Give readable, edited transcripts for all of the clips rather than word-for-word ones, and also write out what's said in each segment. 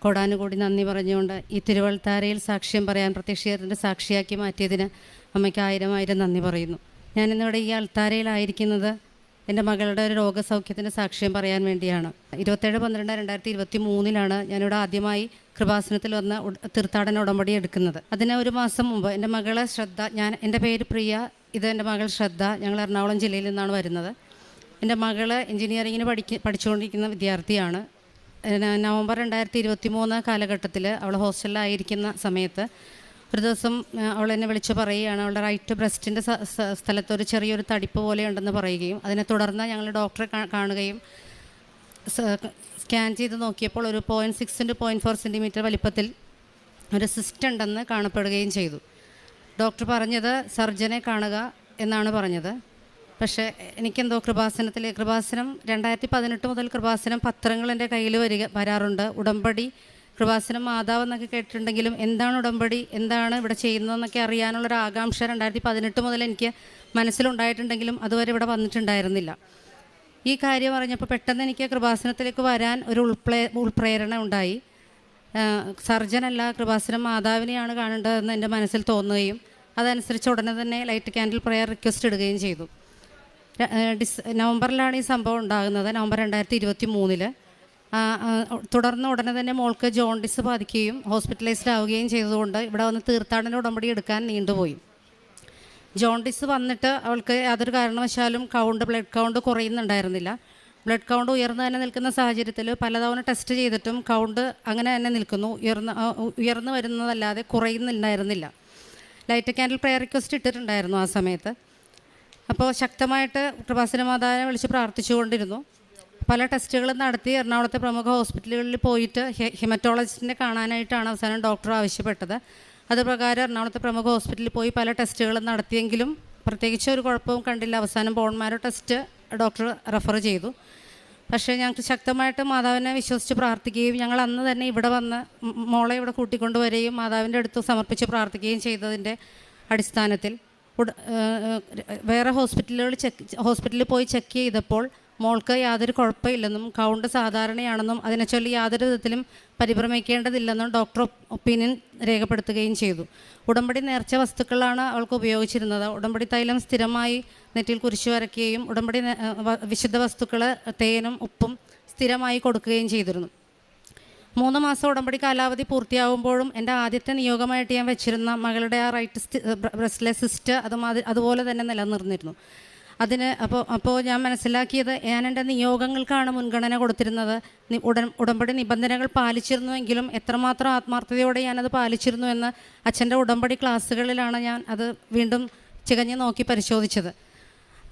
കോടാനുകൂടി നന്ദി പറഞ്ഞുകൊണ്ട് ഈ തിരുവൾത്താരയിൽ സാക്ഷ്യം പറയാൻ പ്രത്യക്ഷീകരണത്തിൻ്റെ സാക്ഷിയാക്കി മാറ്റിയതിന് അമ്മയ്ക്ക് ആയിരം നന്ദി പറയുന്നു. ഞാനിന്നിവിടെ ഈ അൾത്താരയിലായിരിക്കുന്നത് എൻ്റെ മകളുടെ ഒരു രോഗസൗഖ്യത്തിൻ്റെ സാക്ഷ്യം പറയാൻ വേണ്ടിയാണ്. 27/12/2023 ഞാനിവിടെ ആദ്യമായി കൃപാസനത്തിൽ വന്ന് തീർത്ഥാടന ഉടമ്പടി എടുക്കുന്നത്. അതിന് ഒരു മാസം മുമ്പ് എൻ്റെ മകളെ ശ്രദ്ധ, എൻ്റെ പേര് പ്രിയ, ഇത് എൻ്റെ മകൾ ശ്രദ്ധ, ഞങ്ങൾ എറണാകുളം ജില്ലയിൽ നിന്നാണ് വരുന്നത്. എൻ്റെ മകൾ എഞ്ചിനീയറിങ്ങിന് പഠിച്ചുകൊണ്ടിരിക്കുന്ന വിദ്യാർത്ഥിയാണ്. നവംബർ 2023 കാലഘട്ടത്തിൽ അവൾ ഹോസ്റ്റലിലായിരിക്കുന്ന സമയത്ത് ഒരു ദിവസം അവൾ എന്നെ വിളിച്ച് പറയുകയാണ്, അവളുടെ റൈറ്റ് ബ്രസ്റ്റിൻ്റെ സ്ഥലത്ത് ഒരു ചെറിയൊരു തടിപ്പ് പോലെ ഉണ്ടെന്ന് പറയുകയും അതിനെ തുടർന്ന് ഞങ്ങൾ ഡോക്ടറെ കാണുകയും സ്കാൻ ചെയ്ത് നോക്കിയപ്പോൾ ഒരു 0.6 to 0.4 സെൻറ്റിമീറ്റർ വലിപ്പത്തിൽ ഒരു സിസ്റ്റ് ഉണ്ടെന്ന് കാണപ്പെടുകയും ചെയ്തു. ഡോക്ടർ പറഞ്ഞത് സർജനെ കാണുക എന്നാണ് പറഞ്ഞത്. പക്ഷേ എനിക്കെന്തോ കൃപാസനം 2018 മുതൽ കൃപാസനം പത്രങ്ങൾ എൻ്റെ കയ്യിൽ വരാറുണ്ട്. ഉടമ്പടി, കൃപാസനം മാതാവ് എന്നൊക്കെ കേട്ടിട്ടുണ്ടെങ്കിലും എന്താണ് ഉടമ്പടി, എന്താണ് ഇവിടെ ചെയ്യുന്നതെന്നൊക്കെ അറിയാനുള്ളൊരു ആകാംക്ഷ 2018 മുതൽ എനിക്ക് മനസ്സിലുണ്ടായിട്ടുണ്ടെങ്കിലും അതുവരെ ഇവിടെ വന്നിട്ടുണ്ടായിരുന്നില്ല. ഈ കാര്യം അറിഞ്ഞപ്പോൾ പെട്ടെന്ന് എനിക്ക് കൃപാസനത്തിലേക്ക് വരാൻ ഒരു ഉൾപ്രേരണ ഉണ്ടായി. സർജനല്ല, കൃപാസനം മാതാവിനെയാണ് കാണേണ്ടതെന്ന് എൻ്റെ മനസ്സിൽ തോന്നുകയും അതനുസരിച്ച് ഉടനെ തന്നെ ലൈറ്റ് ക്യാൻഡിൽ പ്രെയർ റിക്വസ്റ്റ് ഇടുകയും ചെയ്തു. നവംബറിലാണ് ഈ സംഭവം ഉണ്ടാകുന്നത്, നവംബർ 2023. തുടർന്ന് ഉടനെ തന്നെ മോൾക്ക് ജോണ്ടിസ് ബാധിക്കുകയും ഹോസ്പിറ്റലൈസ്ഡ് ആവുകയും ചെയ്തതുകൊണ്ട് ഇവിടെ വന്ന് തീർത്ഥാടന ഉടമ്പടി എടുക്കാൻ നീണ്ടുപോയി. ജോണ്ടിസ് വന്നിട്ട് അവൾക്ക് യാതൊരു കാരണവശാലും ബ്ലഡ് കൗണ്ട് കുറയുന്നുണ്ടായിരുന്നില്ല. ബ്ലഡ് കൗണ്ട് ഉയർന്നു തന്നെ നിൽക്കുന്ന സാഹചര്യത്തിൽ പലതവണ ടെസ്റ്റ് ചെയ്തിട്ടും കൗണ്ട് അങ്ങനെ തന്നെ നിൽക്കുന്നു, ഉയർന്നു വരുന്നതല്ലാതെ കുറയുന്നുണ്ടായിരുന്നില്ല. ലൈറ്റ് ക്യാൻഡിൽ പ്രെയർ റിക്വസ്റ്റ് ഇട്ടിട്ടുണ്ടായിരുന്നു ആ സമയത്ത്. അപ്പോൾ ശക്തമായിട്ട് കൃപാസന മാതാവിനെ വിളിച്ച് പ്രാർത്ഥിച്ചുകൊണ്ടിരുന്നു. പല ടെസ്റ്റുകളും നടത്തി എറണാകുളത്തെ പ്രമുഖ ഹോസ്പിറ്റലുകളിൽ പോയിട്ട് ഹെമറ്റോളജിസ്റ്റിനെ കാണാനായിട്ടാണ് അവസാനം ഡോക്ടർ ആവശ്യപ്പെട്ടത്. അതുപ്രകാരം എറണാകുളത്തെ പ്രമുഖ ഹോസ്പിറ്റലിൽ പോയി പല ടെസ്റ്റുകളും നടത്തിയെങ്കിലും പ്രത്യേകിച്ച് ഒരു കുഴപ്പവും കണ്ടില്ല. അവസാനം bone marrow test doctor refer ചെയ്തു. പക്ഷേ ഞങ്ങൾക്ക് ശക്തമായിട്ട് മാതാവിനെ വിശ്വസിച്ച് പ്രാർത്ഥിക്കുകയും ഞങ്ങൾ അന്ന് തന്നെ ഇവിടെ വന്ന് മോളെ ഇവിടെ കൂട്ടിക്കൊണ്ടുവരികയും മാതാവിൻ്റെ അടുത്ത് സമർപ്പിച്ച് പ്രാർത്ഥിക്കുകയും ചെയ്തതിൻ്റെ അടിസ്ഥാനത്തിൽ വേറെ ഹോസ്പിറ്റലിൽ പോയി ചെക്ക് ചെയ്തപ്പോൾ മോൾക്ക് യാതൊരു കുഴപ്പമില്ലെന്നും കൗണ്ട് സാധാരണയാണെന്നും അതിനെ ചൊല്ലി യാതൊരു വിധത്തിലും പരിഭ്രമിക്കേണ്ടതില്ലെന്നും ഡോക്ടർ ഒപ്പീനിയൻ രേഖപ്പെടുത്തുകയും ചെയ്തു. ഉടമ്പടി നേർച്ച വസ്തുക്കളാണ് അവൾക്ക് ഉപയോഗിച്ചിരുന്നത്. ഉടമ്പടി തൈലം സ്ഥിരമായി നെറ്റിയിൽ കുരിശു വരയ്ക്കുകയും ഉടമ്പടി വിശുദ്ധ വസ്തുക്കൾ തേനും ഉപ്പും സ്ഥിരമായി കൊടുക്കുകയും ചെയ്തിരുന്നു. 3 മാസം ഉടമ്പടി കാലാവധി പൂർത്തിയാകുമ്പോഴും എൻ്റെ ആദ്യത്തെ നിയോഗമായിട്ട് ഞാൻ വെച്ചിരുന്ന മകളുടെ ആ റൈറ്റ് ബ്രസ്റ്റിലെ സിസ്റ്റ് അതുപോലെ തന്നെ നിലനിർന്നിരുന്നു. അപ്പോൾ ഞാൻ മനസ്സിലാക്കിയത്, ഞാൻ എൻ്റെ നിയോഗങ്ങൾക്കാണ് മുൻഗണന കൊടുത്തിരുന്നത്. ഉടമ്പടി നിബന്ധനകൾ പാലിച്ചിരുന്നുവെങ്കിലും എത്രമാത്രം ആത്മാർത്ഥതയോടെ ഞാനത് പാലിച്ചിരുന്നു എന്ന് അച്ഛൻ്റെ ഉടമ്പടി ക്ലാസ്സുകളിലാണ് ഞാൻ അത് വീണ്ടും ചികഞ്ഞ് നോക്കി പരിശോധിച്ചത്.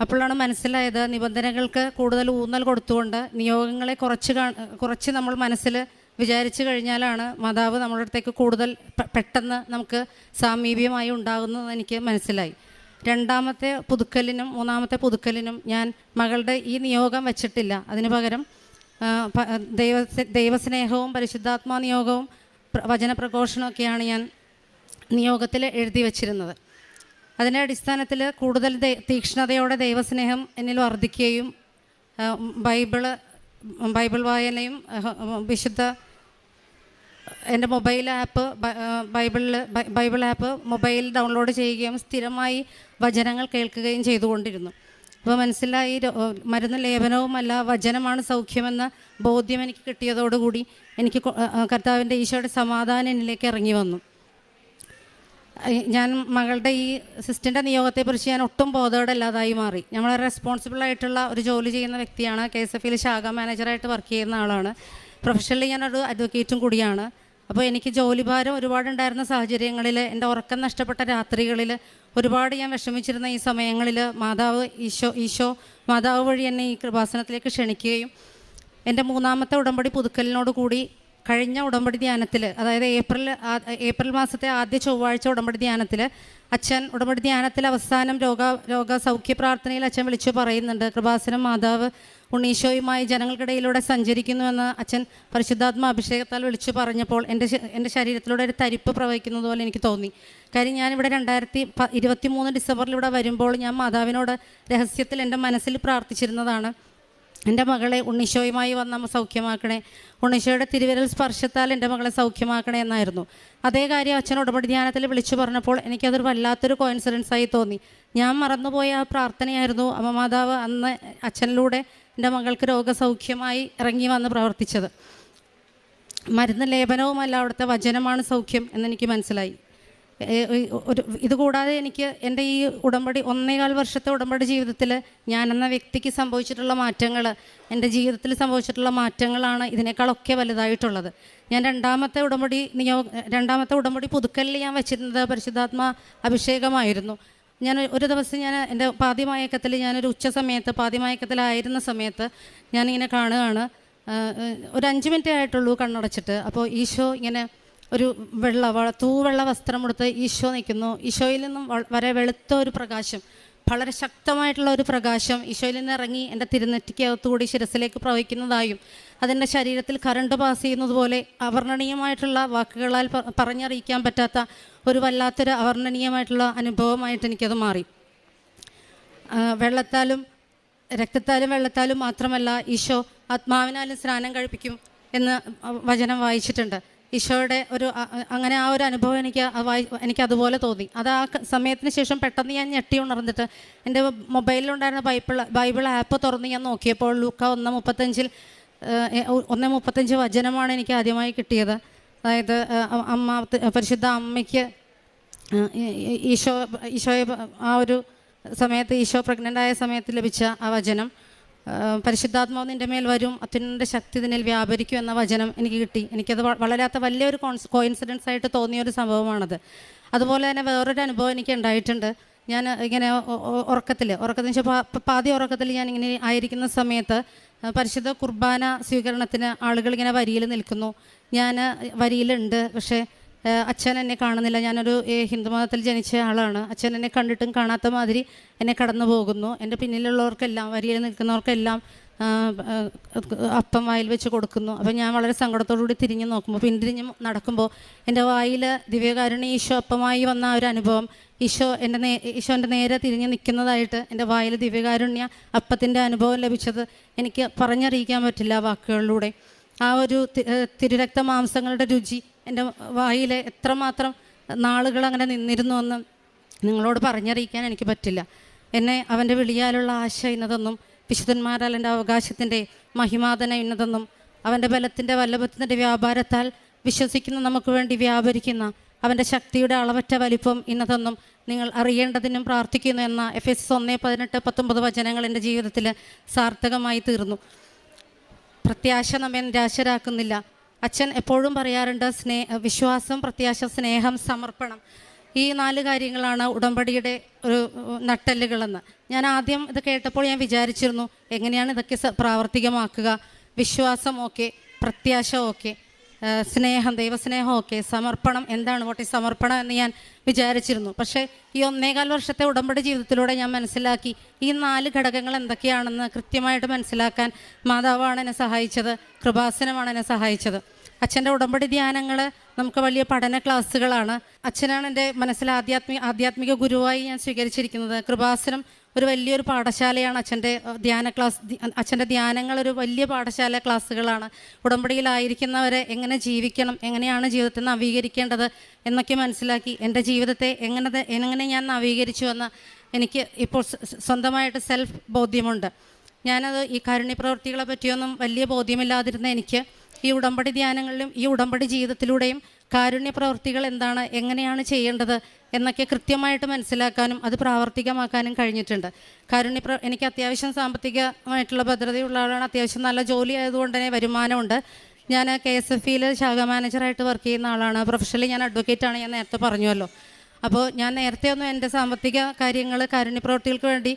അപ്പോഴാണ് മനസ്സിലായത്, നിബന്ധനകൾക്ക് കൂടുതൽ ഊന്നൽ കൊടുത്തുകൊണ്ട് നിയോഗങ്ങളെ കുറച്ച് നമ്മൾ മനസ്സിൽ വിചാരിച്ചു കഴിഞ്ഞാലാണ് മാതാവ് നമ്മുടെ അടുത്തേക്ക് കൂടുതൽ പെട്ടെന്ന് നമുക്ക് സാമീപ്യമായി ഉണ്ടാകുന്നത് എനിക്ക് മനസ്സിലായി. 2ാമത്തെ പുതുക്കലിനും 3ാമത്തെ പുതുക്കലിനും ഞാൻ മകളുടെ ഈ നിയോഗം വെച്ചിട്ടില്ല. അതിന് പകരം ദൈവസ്നേഹവും പരിശുദ്ധാത്മാ നിയോഗവും വചനപ്രഘോഷണമൊക്കെയാണ് ഞാൻ നിയോഗത്തിൽ എഴുതി വച്ചിരുന്നത്. അതിൻ്റെ അടിസ്ഥാനത്തിൽ കൂടുതൽ തീക്ഷ്ണതയോടെ ദൈവസ്നേഹം എന്നിൽ വർദ്ധിക്കുകയും ബൈബിൾ വായനയും എൻ്റെ ബൈബിൾ ആപ്പ് മൊബൈൽ ഡൗൺലോഡ് ചെയ്യുകയും സ്ഥിരമായി വചനങ്ങൾ കേൾക്കുകയും ചെയ്തുകൊണ്ടിരുന്നു. അപ്പോൾ മനസ്സിലായി, മരുന്ന് ലേപനവുമല്ല വചനമാണ് സൗഖ്യമെന്ന ബോധ്യം എനിക്ക് കിട്ടിയതോടുകൂടി എനിക്ക് കർത്താവിൻ്റെ ഈശോയുടെ സമാധാനം എന്നിലേക്ക് ഇറങ്ങി വന്നു. ഞാൻ മകളുടെ ഈ സിസ്റ്ററിൻ്റെ നിയോഗത്തെക്കുറിച്ച് ഞാൻ ഒട്ടും ബോധവടല്ലാതായി മാറി. നമ്മൾ റെസ്പോൺസിബിളായിട്ടുള്ള ഒരു ജോലി ചെയ്യുന്ന വ്യക്തിയാണ്. KSF ശാഖാ മാനേജറായിട്ട് വർക്ക് ചെയ്യുന്ന ആളാണ്. പ്രൊഫഷണലി ഞാനൊരു അഡ്വക്കേറ്റും കൂടിയാണ്. അപ്പോൾ എനിക്ക് ജോലിഭാരം ഒരുപാടുണ്ടായിരുന്ന സാഹചര്യങ്ങളിൽ, എൻ്റെ ഉറക്കം നഷ്ടപ്പെട്ട രാത്രികളിൽ ഒരുപാട് ഞാൻ വിഷമിച്ചിരുന്ന ഈ സമയങ്ങളിൽ ഈശോ മാതാവ് വഴി എന്നെ ഈ കൃപാസനത്തിലേക്ക് ക്ഷണിക്കുകയും എൻ്റെ 3ാമത്തെ ഉടമ്പടി പുതുക്കലിനോട് കൂടി കഴിഞ്ഞ ഉടമ്പടി ധ്യാനത്തിൽ, അതായത് ഏപ്രിൽ മാസത്തെ ആദ്യ ചൊവ്വാഴ്ച ഉടമ്പടി ധ്യാനത്തിൽ അച്ഛൻ ഉടമ്പടി ധ്യാനത്തിൽ അവസാനം രോഗസൗഖ്യ പ്രാർത്ഥനയിൽ അച്ഛൻ വിളിച്ചു പറയുന്നുണ്ട്, കൃപാസനം മാതാവ് ഉണ്ണീശോയുമായി ജനങ്ങൾക്കിടയിലൂടെ സഞ്ചരിക്കുന്നുവെന്ന് അച്ഛൻ പരിശുദ്ധാത്മ അഭിഷേകത്താൽ വിളിച്ചു പറഞ്ഞപ്പോൾ എൻ്റെ ശരീരത്തിലൂടെ ഒരു തരിപ്പ് പ്രവഹിക്കുന്നത് പോലെ എനിക്ക് തോന്നി. കാര്യം ഞാനിവിടെ 2023 ഡിസംബറിൽ ഇവിടെ വരുമ്പോൾ ഞാൻ മാതാവിനോട് രഹസ്യത്തിൽ എൻ്റെ മനസ്സിൽ പ്രാർത്ഥിച്ചിരുന്നതാണ്, എൻ്റെ മകളെ ഉണ്ണീശോയുമായി വന്ന സൗഖ്യമാക്കണേ, ഉണ്ണീശോയുടെ തിരുവിരൽ സ്പർശത്താൽ എൻ്റെ മകളെ സൗഖ്യമാക്കണേ എന്നായിരുന്നു. അതേ കാര്യം അച്ഛൻ ഉടമ്പടി ധ്യാനത്തിൽ വിളിച്ചു പറഞ്ഞപ്പോൾ എനിക്കതൊരു വല്ലാത്തൊരു കോയിൻസിഡൻസായി തോന്നി. ഞാൻ മറന്നുപോയ ആ പ്രാർത്ഥനയായിരുന്നു അമ്മ മാതാവ് അന്ന് അച്ഛനിലൂടെ എൻ്റെ മകൾക്ക് രോഗസൗഖ്യമായി ഇറങ്ങി വന്ന് പ്രവർത്തിച്ചത്. മരുന്ന് ലേപനവുമല്ല, അവിടുത്തെ വചനമാണ് സൗഖ്യം എന്നെനിക്ക് മനസ്സിലായി. ഇതുകൂടാതെ എനിക്ക് എൻ്റെ ഈ ഉടമ്പടി 1.25 വർഷത്തെ ഉടമ്പടി ജീവിതത്തിൽ ഞാനെന്ന വ്യക്തിക്ക് സംഭവിച്ചിട്ടുള്ള മാറ്റങ്ങൾ, എൻ്റെ ജീവിതത്തിൽ സംഭവിച്ചിട്ടുള്ള മാറ്റങ്ങളാണ് ഇതിനേക്കാളൊക്കെ വലുതായിട്ടുള്ളത്. ഞാൻ രണ്ടാമത്തെ ഉടമ്പടി പുതുക്കലിൽ ഞാൻ വെച്ചിരുന്നത് പരിശുദ്ധാത്മാ അഭിഷേകമായിരുന്നു. ഞാൻ ഒരു ദിവസം എൻ്റെ പാതിമയക്കത്തിൽ, ഞാനൊരു ഉച്ച സമയത്ത് പാതിമയക്കത്തിലായിരുന്ന സമയത്ത് ഞാനിങ്ങനെ കാണുകയാണ്, ഒരു 5 മിനിറ്റേ ആയിട്ടുള്ളൂ കണ്ണടച്ചിട്ട്. അപ്പോൾ ഈശോ ഇങ്ങനെ ഒരു തൂവെള്ള വസ്ത്രമെടുത്ത് ഈശോ നിൽക്കുന്നു. ഈശോയിൽ നിന്നും വരെ വെളുത്ത ഒരു പ്രകാശം, വളരെ ശക്തമായിട്ടുള്ള ഒരു പ്രകാശം ഈശോയിൽ നിന്ന് ഇറങ്ങി എൻ്റെ തിരുനെറ്റിക്കകത്തുകൂടി ശിരസിലേക്ക് പ്രവഹിക്കുന്നതായും അതിൻ്റെ ശരീരത്തിൽ കറണ്ട് പാസ് ചെയ്യുന്നത് പോലെ അവർണ്ണനീയമായിട്ടുള്ള വാക്കുകളാൽ പറഞ്ഞറിയിക്കാൻ പറ്റാത്ത ഒരു വല്ലാത്തൊരു അവർണ്ണനീയമായിട്ടുള്ള അനുഭവമായിട്ട് എനിക്കത് മാറി. രക്തത്താലും വെള്ളത്താലും മാത്രമല്ല, ഈശോ ആത്മാവിനാലും സ്നാനം കഴിപ്പിക്കും എന്ന് വചനം വായിച്ചിട്ടുണ്ട്. ഈശോയുടെ അങ്ങനെ ആ ഒരു അനുഭവം എനിക്ക് അതുപോലെ തോന്നി. അത് ആ സമയത്തിന് ശേഷം പെട്ടെന്ന് ഞാൻ ഞെട്ടി ഉണർന്നിട്ട് എൻ്റെ മൊബൈലിലുണ്ടായിരുന്ന ബൈബിൾ ആപ്പ് തുറന്ന് ഞാൻ നോക്കിയപ്പോൾ ലൂക്ക 1:35 വചനമാണ് എനിക്ക് ആദ്യമായി കിട്ടിയത്. അതായത് പരിശുദ്ധ അമ്മയ്ക്ക് ഈശോയെ ആ ഒരു സമയത്ത്, ഈശോ പ്രഗ്നൻ്റായ സമയത്ത് ലഭിച്ച ആ വചനം, പരിശുദ്ധാത്മാവ് നിൻ്റെ മേൽ വരും, അത്യുന്നത ശക്തി നിന്നിൽ വ്യാപരിക്കും എന്ന വചനം എനിക്ക് കിട്ടി. എനിക്കത് വളരാത്ത വലിയൊരു കോയിൻസിഡൻസ് ആയിട്ട് തോന്നിയൊരു സംഭവമാണത്. അതുപോലെ തന്നെ വേറൊരു അനുഭവം എനിക്ക് ഉണ്ടായിട്ടുണ്ട്. ഞാൻ ഇങ്ങനെ ഉറക്കത്തിന് പാതി ഉറക്കത്തിൽ ഞാൻ ഇങ്ങനെ ആയിരിക്കുന്ന സമയത്ത് പരിശുദ്ധ കുർബാന സ്വീകരണത്തിന് ആളുകൾ ഇങ്ങനെ വരിയിൽ നിൽക്കുന്നു. ഞാൻ വരിയിലുണ്ട്, പക്ഷേ അച്ഛൻ എന്നെ കാണുന്നില്ല. ഞാനൊരു ഹിന്ദുമതത്തിൽ ജനിച്ച ആളാണ്. അച്ഛൻ എന്നെ കണ്ടിട്ടും കാണാത്ത മാതിരി എന്നെ കടന്നു പോകുന്നു. എൻ്റെ പിന്നിലുള്ളവർക്കെല്ലാം, വരിയിൽ നിൽക്കുന്നവർക്കെല്ലാം അപ്പം വായിൽ വെച്ച് കൊടുക്കുന്നു. അപ്പം ഞാൻ വളരെ സങ്കടത്തോടുകൂടി തിരിഞ്ഞ് നോക്കുമ്പോൾ, പിന്തിരിഞ്ഞ് നടക്കുമ്പോൾ എൻ്റെ വായിൽ ദിവ്യകാരുണ്യ ഈശോ അപ്പമായി വന്ന ഒരു അനുഭവം, ഈശോൻ്റെ നേരെ തിരിഞ്ഞ് നിൽക്കുന്നതായിട്ട് എൻ്റെ വായിൽ ദിവ്യകാരുണ്യ അപ്പത്തിൻ്റെ അനുഭവം ലഭിച്ചത് എനിക്ക് പറഞ്ഞറിയിക്കാൻ പറ്റില്ല വാക്കുകളിലൂടെ. ആ ഒരു തിരുരക്ത മാംസങ്ങളുടെ രുചി എൻ്റെ വായിൽ എത്രമാത്രം നാളുകൾ അങ്ങനെ നിന്നിരുന്നു എന്ന് നിങ്ങളോട് പറഞ്ഞറിയിക്കാൻ എനിക്ക് പറ്റില്ല. എന്നെ അവൻ്റെ വിളിയാലുള്ള ആശ ഇന്നതെന്നും വിശുദ്ധന്മാരാൽ എൻ്റെ അവകാശത്തിൻ്റെ മഹിമാതന ഇന്നതെന്നും അവൻ്റെ ബലത്തിൻ്റെ വല്ലഭത്തിൻ്റെ വ്യാപാരത്താൽ വിശ്വസിക്കുന്ന നമുക്ക് വേണ്ടി വ്യാപരിക്കുന്ന അവൻ്റെ ശക്തിയുടെ അളവറ്റ വലിപ്പം ഇന്നതെന്നും നിങ്ങൾ അറിയേണ്ടതിനും പ്രാർത്ഥിക്കുന്നു എന്ന എഫെസസ് 1:18-19 വചനങ്ങൾ എൻ്റെ ജീവിതത്തിൽ സാർത്ഥകമായി തീർന്നു. പ്രത്യാശ നമ്മെ നിരാശരാക്കുന്നില്ല. അച്ഛൻ എപ്പോഴും പറയാറുണ്ട്, വിശ്വാസം, പ്രത്യാശ, സ്നേഹം, സമർപ്പണം. ഈ 4 കാര്യങ്ങളാണ് ഉടമ്പടിയുടെ ഒരു നട്ടെല്ലുകളെന്ന്. ഞാൻ ആദ്യം ഇത് കേട്ടപ്പോൾ ഞാൻ വിചാരിച്ചിരുന്നു, എങ്ങനെയാണ് ഇതൊക്കെ പ്രാവർത്തികമാക്കുക? വിശ്വാസം ഓക്കെ, പ്രത്യാശ ഓക്കെ, സ്നേഹം, ദൈവസ്നേഹം ഓക്കെ, സമർപ്പണം എന്താണ്, വാട്ട് ഈസ് സമർപ്പണം എന്ന് ഞാൻ വിചാരിച്ചിരുന്നു. പക്ഷേ ഈ 1.25 വർഷത്തെ ഉടമ്പടി ജീവിതത്തിലൂടെ ഞാൻ മനസ്സിലാക്കി ഈ 4 ഘടകങ്ങൾ എന്തൊക്കെയാണെന്ന് കൃത്യമായിട്ട് മനസ്സിലാക്കാൻ മാതാവാണ് എന്നെ സഹായിച്ചത്, കൃപാസനമാണ് എന്നെ സഹായിച്ചത്. അച്ഛൻ്റെ ഉടമ്പടി ധ്യാനങ്ങൾ നമുക്ക് വലിയ പഠന ക്ലാസ്സുകളാണ്. അച്ഛനാണ് എൻ്റെ മനസ്സിൽ ആധ്യാത്മിക ഗുരുവായി ഞാൻ സ്വീകരിച്ചിരിക്കുന്നത്. കൃപാസനം ഒരു വലിയൊരു പാഠശാലയാണ്. അച്ഛൻ്റെ ധ്യാനങ്ങൾ ഒരു വലിയ പാഠശാല ക്ലാസ്സുകളാണ്. ഉടമ്പടിയിലായിരിക്കുന്നവരെ എങ്ങനെ ജീവിക്കണം, എങ്ങനെയാണ് ജീവിതത്തെ നവീകരിക്കേണ്ടത് എന്നൊക്കെ മനസ്സിലാക്കി എൻ്റെ ജീവിതത്തെ എങ്ങനെ ഞാൻ നവീകരിച്ചു എന്ന് എനിക്ക് ഇപ്പോൾ സ്വന്തമായിട്ട് സെൽഫ് ബോധ്യമുണ്ട്. ഞാനത് ഈ കാരുണ്യപ്രവൃത്തികളെ പറ്റിയൊന്നും വലിയ ബോധ്യമില്ലാതിരുന്ന എനിക്ക് ഈ ഉടമ്പടി ധ്യാനങ്ങളിലും ഈ ഉടമ്പടി ജീവിതത്തിലൂടെയും കാരുണ്യ പ്രവൃത്തികൾ എന്താണ്, എങ്ങനെയാണ് ചെയ്യേണ്ടത് എന്നൊക്കെ കൃത്യമായിട്ട് മനസ്സിലാക്കാനും അത് പ്രാവർത്തികമാക്കാനും കഴിഞ്ഞിട്ടുണ്ട്. എനിക്ക് അത്യാവശ്യം സാമ്പത്തികമായിട്ടുള്ള ഭദ്രതയുള്ള ആളാണ്. അത്യാവശ്യം നല്ല ജോലി ആയതുകൊണ്ട് തന്നെ വരുമാനമുണ്ട്. ഞാൻ KSFEയിൽ ശാഖ മാനേജറായിട്ട് വർക്ക് ചെയ്യുന്ന ആളാണ്. പ്രൊഫഷണലി ഞാൻ അഡ്വക്കേറ്റാണ്, ഞാൻ നേരത്തെ പറഞ്ഞുവല്ലോ. അപ്പോൾ ഞാൻ നേരത്തെ ഒന്നും എൻ്റെ സാമ്പത്തിക കാര്യങ്ങൾ, കാരുണ്യ പ്രവൃത്തികൾക്ക് വേണ്ടി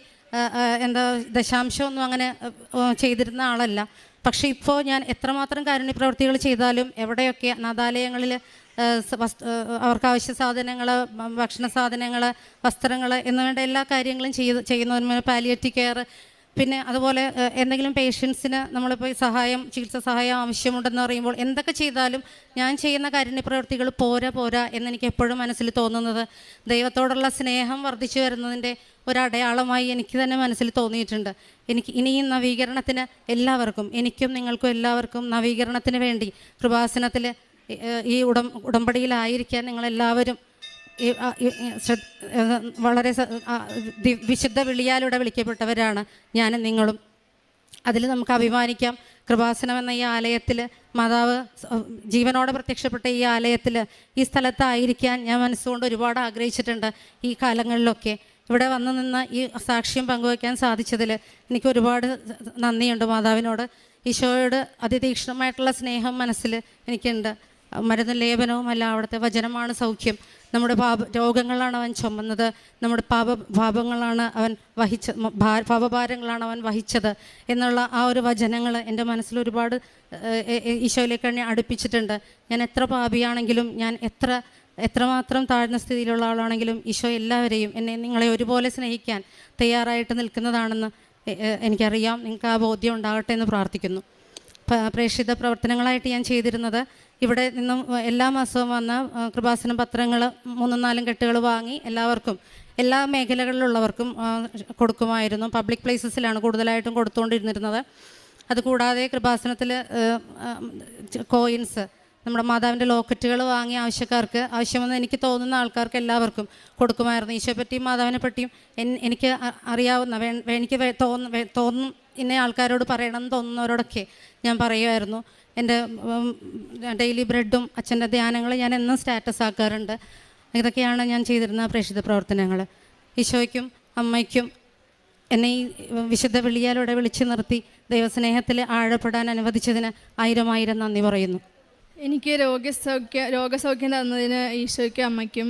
ദശാംശമൊന്നും അങ്ങനെ ചെയ്തിരുന്ന ആളല്ല. പക്ഷേ ഇപ്പോൾ ഞാൻ എത്രമാത്രം കാരുണ്യ പ്രവൃത്തികൾ ചെയ്താലും എവിടെയൊക്കെ അനാഥാലയങ്ങളിൽ അവർക്ക് ആവശ്യ സാധനങ്ങൾ, ഭക്ഷണ സാധനങ്ങൾ, വസ്ത്രങ്ങൾ എന്നുവേണ്ട എല്ലാ കാര്യങ്ങളും ചെയ്യുന്നതിന് പാലിയേറ്റീവ് കെയർ, പിന്നെ അതുപോലെ എന്തെങ്കിലും പേഷ്യൻസിന് നമ്മളിപ്പോൾ ചികിത്സാ സഹായം ആവശ്യമുണ്ടെന്ന് പറയുമ്പോൾ എന്തൊക്കെ ചെയ്താലും ഞാൻ ചെയ്യുന്ന കാരുണ്യ പ്രവൃത്തികൾ പോരാ എന്നെനിക്ക് എപ്പോഴും മനസ്സിൽ തോന്നുന്നത് ദൈവത്തോടുള്ള സ്നേഹം വർദ്ധിച്ചു വരുന്നതിൻ്റെ ഒരടയാളമായി എനിക്ക് തന്നെ മനസ്സിൽ തോന്നിയിട്ടുണ്ട്. എനിക്ക് ഇനിയും നവീകരണത്തിന് എല്ലാവർക്കും, എനിക്കും നിങ്ങൾക്കും എല്ലാവർക്കും നവീകരണത്തിന് വേണ്ടി കൃപാസനത്തിൽ ഈ ഉടമ്പടിയിലായിരിക്കാൻ നിങ്ങളെല്ലാവരും വളരെ വിശുദ്ധ വിളിയാലൂടെ വിളിക്കപ്പെട്ടവരാണ് ഞാനും നിങ്ങളും. അതിൽ നമുക്ക് അഭിമാനിക്കാം. കൃപാസനം എന്ന ഈ ആലയത്തിൽ, മാതാവ് ജീവനോടെ പ്രത്യക്ഷപ്പെട്ട ഈ ആലയത്തിൽ, ഈ സ്ഥലത്തായിരിക്കാൻ ഞാൻ മനസ്സുകൊണ്ട് ഒരുപാട് ആഗ്രഹിച്ചിട്ടുണ്ട്. ഈ കാലങ്ങളിലൊക്കെ ഇവിടെ വന്നു നിന്ന് ഈ സാക്ഷ്യം പങ്കുവയ്ക്കാൻ സാധിച്ചതിൽ എനിക്ക് ഒരുപാട് നന്ദിയുണ്ട് മാതാവിനോട്. ഈശോയോട് അതിതീക്ഷ്ണമായിട്ടുള്ള സ്നേഹം മനസ്സിൽ എനിക്കുണ്ട്. മരുന്ന് ലേപനവുമല്ല, അവിടുത്തെ വചനമാണ് സൗഖ്യം. നമ്മുടെ രോഗങ്ങളാണ് അവൻ ചുമന്നത്, നമ്മുടെ പാപങ്ങളാണ് അവൻ പാപഭാരങ്ങളാണ് അവൻ വഹിച്ചത് എന്നുള്ള ആ ഒരു വചനങ്ങൾ എൻ്റെ മനസ്സിൽ ഒരുപാട് ഈശോയിലേക്ക് എന്നെ അടുപ്പിച്ചിട്ടുണ്ട്. ഞാൻ എത്ര പാപിയാണെങ്കിലും, ഞാൻ എത്രമാത്രം താഴ്ന്ന സ്ഥിതിയിലുള്ള ആളാണെങ്കിലും ഈശോ എല്ലാവരെയും, നിങ്ങളെ ഒരുപോലെ സ്നേഹിക്കാൻ തയ്യാറായിട്ട് നിൽക്കുന്നതാണെന്ന് എനിക്കറിയാം. നിങ്ങൾക്ക് ആ ബോധ്യം ഉണ്ടാകട്ടെ എന്ന് പ്രാർത്ഥിക്കുന്നു. പ്രേക്ഷിത പ്രവർത്തനങ്ങളായിട്ട് ഞാൻ ചെയ്തിരുന്നത്, ഇവിടെ നിന്നും എല്ലാ മാസവും വന്ന കൃപാസനം പത്രങ്ങൾ 3-4 കെട്ടുകൾ വാങ്ങി എല്ലാവർക്കും, എല്ലാ മേഖലകളിലുള്ളവർക്കും കൊടുക്കുമായിരുന്നു. പബ്ലിക് പ്ലേസസിലാണ് കൂടുതലായിട്ടും കൊടുത്തുകൊണ്ടിരുന്നിരുന്നത്. അതുകൂടാതെ കൃപാസനത്തിൽ കോയിൻസ്, നമ്മുടെ മാതാവിൻ്റെ ലോക്കറ്റുകൾ വാങ്ങി ആവശ്യക്കാർക്ക്, ആവശ്യമെന്ന് എനിക്ക് തോന്നുന്ന ആൾക്കാർക്ക് എല്ലാവർക്കും കൊടുക്കുമായിരുന്നു. ഈശോയെ പറ്റിയും മാതാവിനെ പറ്റിയും എനിക്ക് അറിയാവുന്ന, എനിക്ക് തോന്നും ഇന്ന ആൾക്കാരോട് പറയണമെന്ന് തോന്നുന്നവരോടൊക്കെ ഞാൻ പറയുമായിരുന്നു. എൻ്റെ ഡെയിലി ബ്രെഡും അച്ഛൻ്റെ ധ്യാനങ്ങൾ ഞാൻ എന്നും സ്റ്റാറ്റസ് ആക്കാറുണ്ട്. ഇതൊക്കെയാണ് ഞാൻ ചെയ്തിരുന്ന പ്രേക്ഷിത പ്രവർത്തനങ്ങൾ. ഈശോയ്ക്കും അമ്മയ്ക്കും എന്നെ ഈ വിശുദ്ധ വിളിയാലൂടെ വിളിച്ചു നിർത്തി ദൈവസ്നേഹത്തിൽ ആഴപ്പെടാൻ അനുവദിച്ചതിന് 1000 നന്ദി പറയുന്നു. എനിക്ക് രോഗസൗഖ്യം തന്നതിന് ഈശോയ്ക്കും അമ്മയ്ക്കും